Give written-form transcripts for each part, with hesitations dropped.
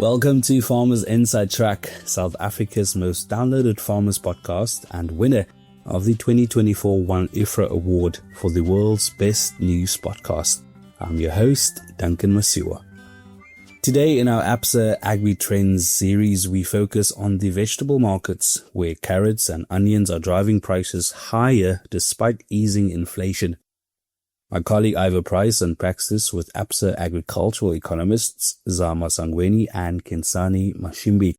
Welcome to Farmers Inside Track, South Africa's most downloaded farmers podcast and winner of the 2024 One IFRA Award for the world's best news podcast. I'm your host, Duncan Masiwa. Today in our ABSA Agri Trends series, we focus on the vegetable markets where carrots and onions are driving prices higher despite easing inflation. My colleague Ivor Price unpacks this with ABSA agricultural economists Zama Sangweni and Kensani Mashimbi.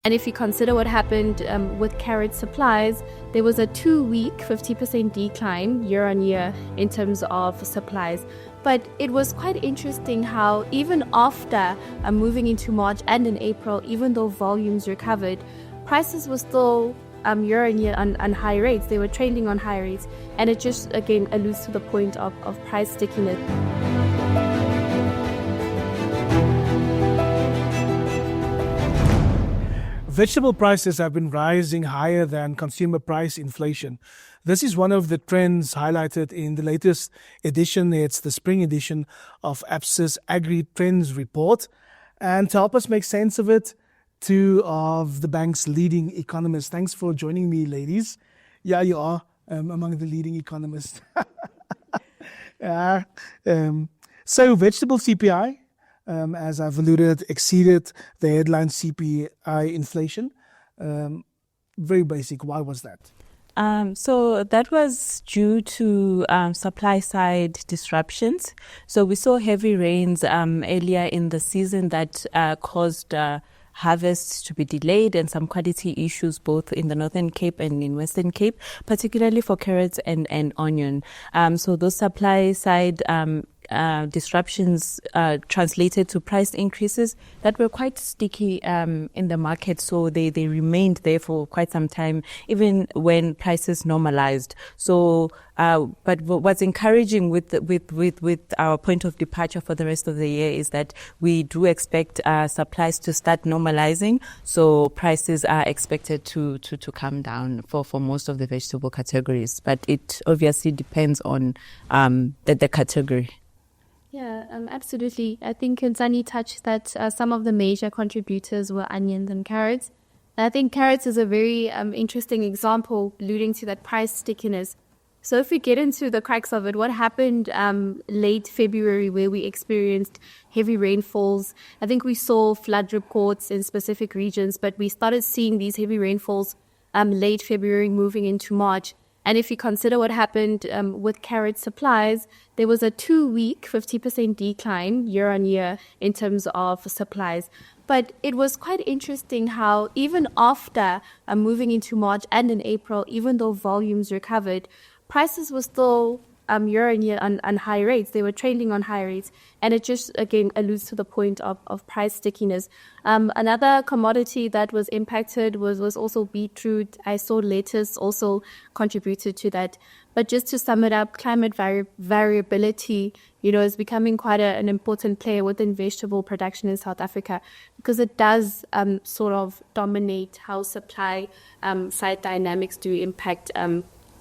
And if you consider what happened with carrot supplies, there was a 2-week 50% decline year on year in terms of supplies. But it was quite interesting how even after moving into March and in April, even though volumes recovered, prices were still year on year on high rates. They were trending on high rates. And it just, again, alludes to the point of price stickiness. Vegetable prices have been rising higher than consumer price inflation. This is one of the trends highlighted in the latest edition. It's the spring edition of ABSA's Agri Trends Report. And to help us make sense of it, two of the bank's leading economists. Thanks for joining me, ladies. Yeah, you are among the leading economists. So vegetable CPI, as I've alluded, exceeded the headline CPI inflation. Very basic. Why was that? So that was due to supply side disruptions. So we saw heavy rains earlier in the season that caused harvests to be delayed and some quality issues both in the Northern Cape and in Western Cape, particularly for carrots and onion. So those supply side disruptions translated to price increases that were quite sticky in the market, so they remained there for quite some time, even when prices normalized. So, but what's encouraging with our point of departure for the rest of the year is that we do expect supplies to start normalizing. So prices are expected to come down for most of the vegetable categories, but it obviously depends on the category. Yeah, absolutely. I think Kensani touched that some of the major contributors were onions and carrots. And I think carrots is a very interesting example alluding to that price stickiness. So if we get into the cracks of it, what happened late February where we experienced heavy rainfalls? I think we saw flood reports in specific regions, but we started seeing these heavy rainfalls late February moving into March. And if you consider what happened with carrot supplies, there was a 2-week 50% decline year on year in terms of supplies. But it was quite interesting how even after moving into March and in April, even though volumes recovered, prices were still year on year on high rates. They were trending on high rates. And it just, again, alludes to the point of price stickiness. Another commodity that was impacted was also beetroot. I saw lettuce also contributed to that. But just to sum it up, climate variability, is becoming quite an important player within vegetable production in South Africa, because it does sort of dominate how supply side dynamics do impact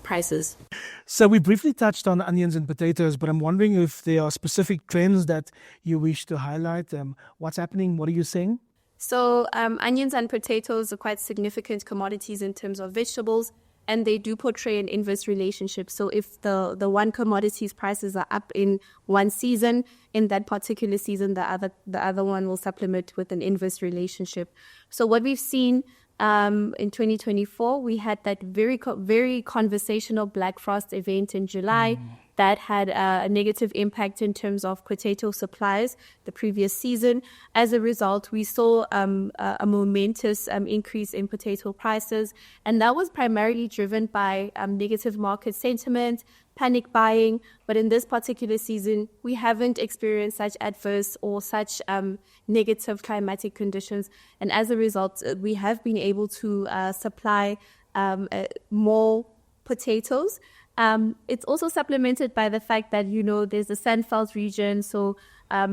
prices. So we briefly touched on onions and potatoes, but I'm wondering if there are specific trends that you wish to highlight. What's happening? What are you saying? So onions and potatoes are quite significant commodities in terms of vegetables, and they do portray an inverse relationship. So if the one commodity's prices are up in one season, in that particular season, the other one will supplement with an inverse relationship. So what we've seen in 2024, we had that very conversational Black Frost event in July that had a negative impact in terms of potato supplies the previous season. As a result, we saw a momentous increase in potato prices, and that was primarily driven by negative market sentiment, panic buying. But in this particular season, we haven't experienced such adverse or such negative climatic conditions. And as a result, we have been able to supply more potatoes. It's also supplemented by the fact that, there's the Sandveld region. So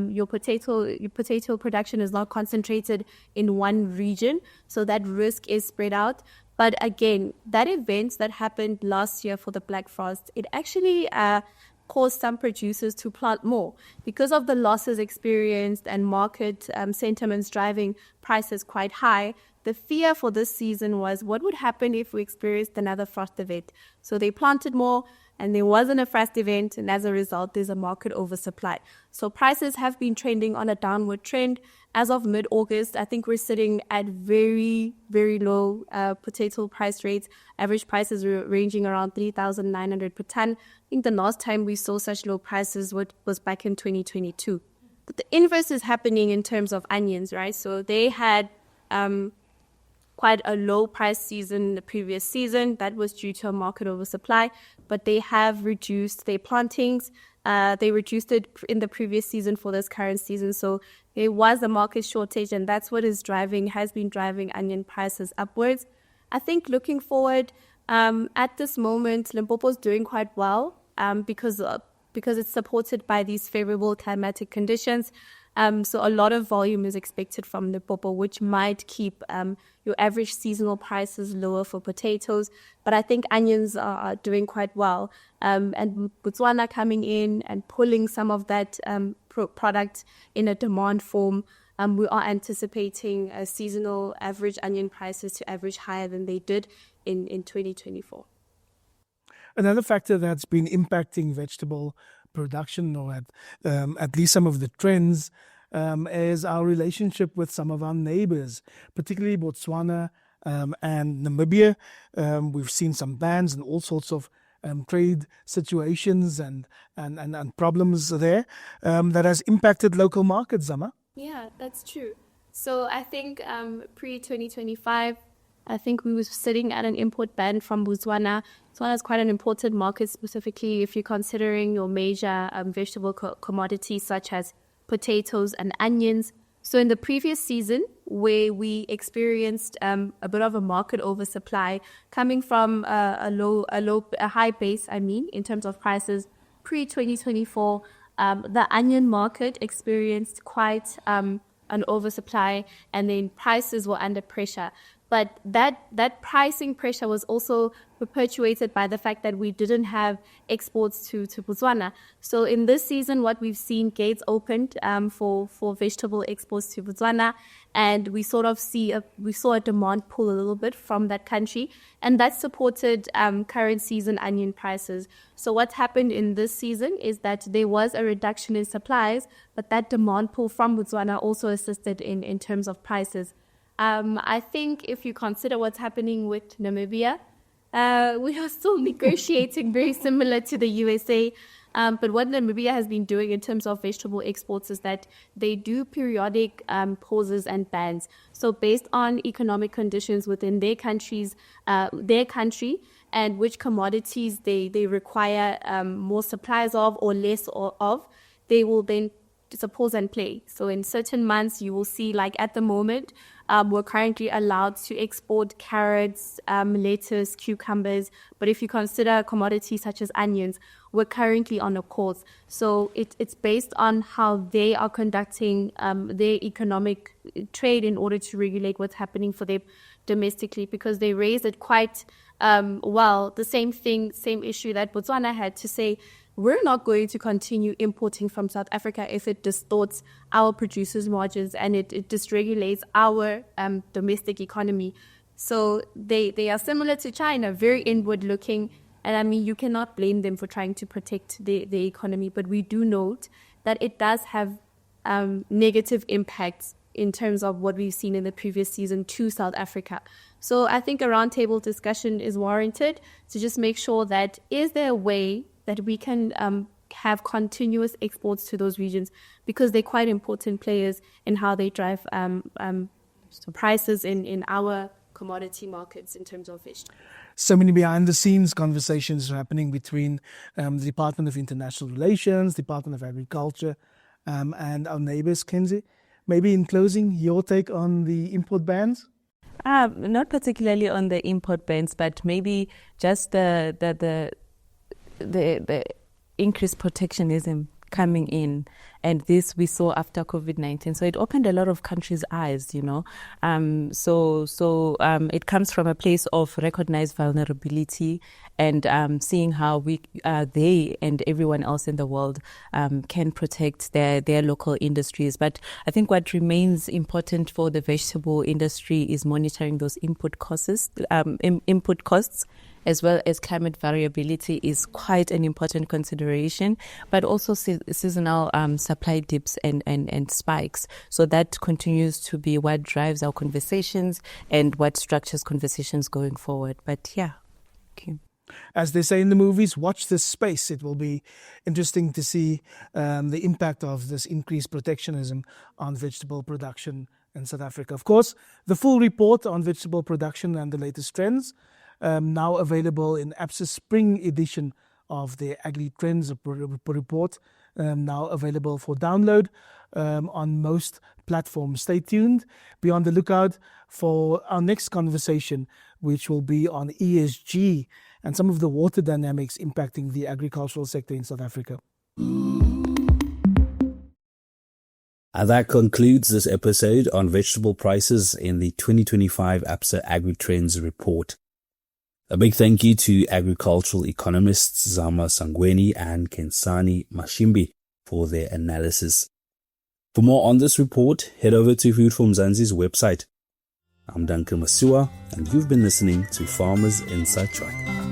your potato production is not concentrated in one region. So that risk is spread out. But again, that event that happened last year for the Black Frost, it actually caused some producers to plant more. Because of the losses experienced and market sentiments driving prices quite high, the fear for this season was what would happen if we experienced another frost event. So they planted more and there wasn't a frost event, and as a result, there's a market oversupply. So prices have been trending on a downward trend. As of mid-August, I think we're sitting at very, very low potato price rates. Average prices are ranging around 3,900 per ton. I think the last time we saw such low prices was back in 2022. But the inverse is happening in terms of onions, right? So they had quite a low price season the previous season. That was due to a market oversupply, but they have reduced their plantings. They reduced it in the previous season for this current season. So there was a market shortage, and that's what has been driving onion prices upwards. I think looking forward, at this moment, Limpopo is doing quite well because it's supported by these favorable climatic conditions. So a lot of volume is expected from Limpopo, which might keep your average seasonal prices lower for potatoes. But I think onions are doing quite well. And Botswana coming in and pulling some of that product in a demand form, we are anticipating seasonal average onion prices to average higher than they did in 2024. Another factor that's been impacting vegetable production, or at least some of the trends, is our relationship with some of our neighbors, particularly Botswana and Namibia. We've seen some bans and all sorts of trade situations and problems there that has impacted local markets, Zama. Yeah, that's true. So I think pre-2025, I think we were sitting at an import ban from Botswana. Botswana is quite an important market, specifically if you're considering your major vegetable commodities such as potatoes and onions. So in the previous season, where we experienced a bit of a market oversupply coming from a high base, in terms of prices, pre-2024, the onion market experienced quite an oversupply, and then prices were under pressure. But that pricing pressure was also perpetuated by the fact that we didn't have exports to Botswana. So in this season, what we've seen, gates opened for vegetable exports to Botswana, and we saw a demand pull a little bit from that country, and that supported current season onion prices. So what happened in this season is that there was a reduction in supplies, but that demand pull from Botswana also assisted in terms of prices. I think if you consider what's happening with Namibia, we are still negotiating very similar to the USA. But what Namibia has been doing in terms of vegetable exports is that they do periodic pauses and bans. So based on economic conditions within their country, and which commodities they require more supplies of or less of, they will then it's a pause and play. So in certain months, you will see, like at the moment, we're currently allowed to export carrots, lettuce, cucumbers. But if you consider commodities such as onions, we're currently on a pause. So it's based on how they are conducting their economic trade in order to regulate what's happening for them domestically, because they raised it quite well. The same issue that Botswana had, to say, we're not going to continue importing from South Africa if it distorts our producers' margins and it dysregulates our domestic economy. So they are similar to China, very inward looking. And I mean, you cannot blame them for trying to protect the economy. But we do note that it does have negative impacts in terms of what we've seen in the previous season to South Africa. So I think a roundtable discussion is warranted to just make sure that, is there a way that we can have continuous exports to those regions, because they're quite important players in how they drive prices in our commodity markets in terms of fish. So many behind-the-scenes conversations are happening between the Department of International Relations, Department of Agriculture, and our neighbors. Kenzie, maybe in closing, your take on the import bans? Not particularly on the import bans, but maybe just the increased protectionism coming in. And this we saw after COVID-19. So it opened a lot of countries' eyes, you know. It comes from a place of recognized vulnerability and seeing how they and everyone else in the world can protect their local industries. But I think what remains important for the vegetable industry is monitoring those input costs, as well as climate variability is quite an important consideration, but also seasonal supply dips and spikes. So that continues to be what drives our conversations and what structures conversations going forward. But yeah, okay. As they say in the movies, watch this space. It will be interesting to see the impact of this increased protectionism on vegetable production in South Africa. Of course, the full report on vegetable production and the latest trends now available in ABSA's spring edition of the Agri Trends report, now available for download on most platforms. Stay tuned. Be on the lookout for our next conversation, which will be on ESG and some of the water dynamics impacting the agricultural sector in South Africa. And that concludes this episode on vegetable prices in the 2025 ABSA Agri Trends report. A big thank you to agricultural economists Zama Sangweni and Kensani Mashimbi for their analysis. For more on this report, head over to Food for Mzansi's website. I'm Duncan Masua, and you've been listening to Farmers Inside Track.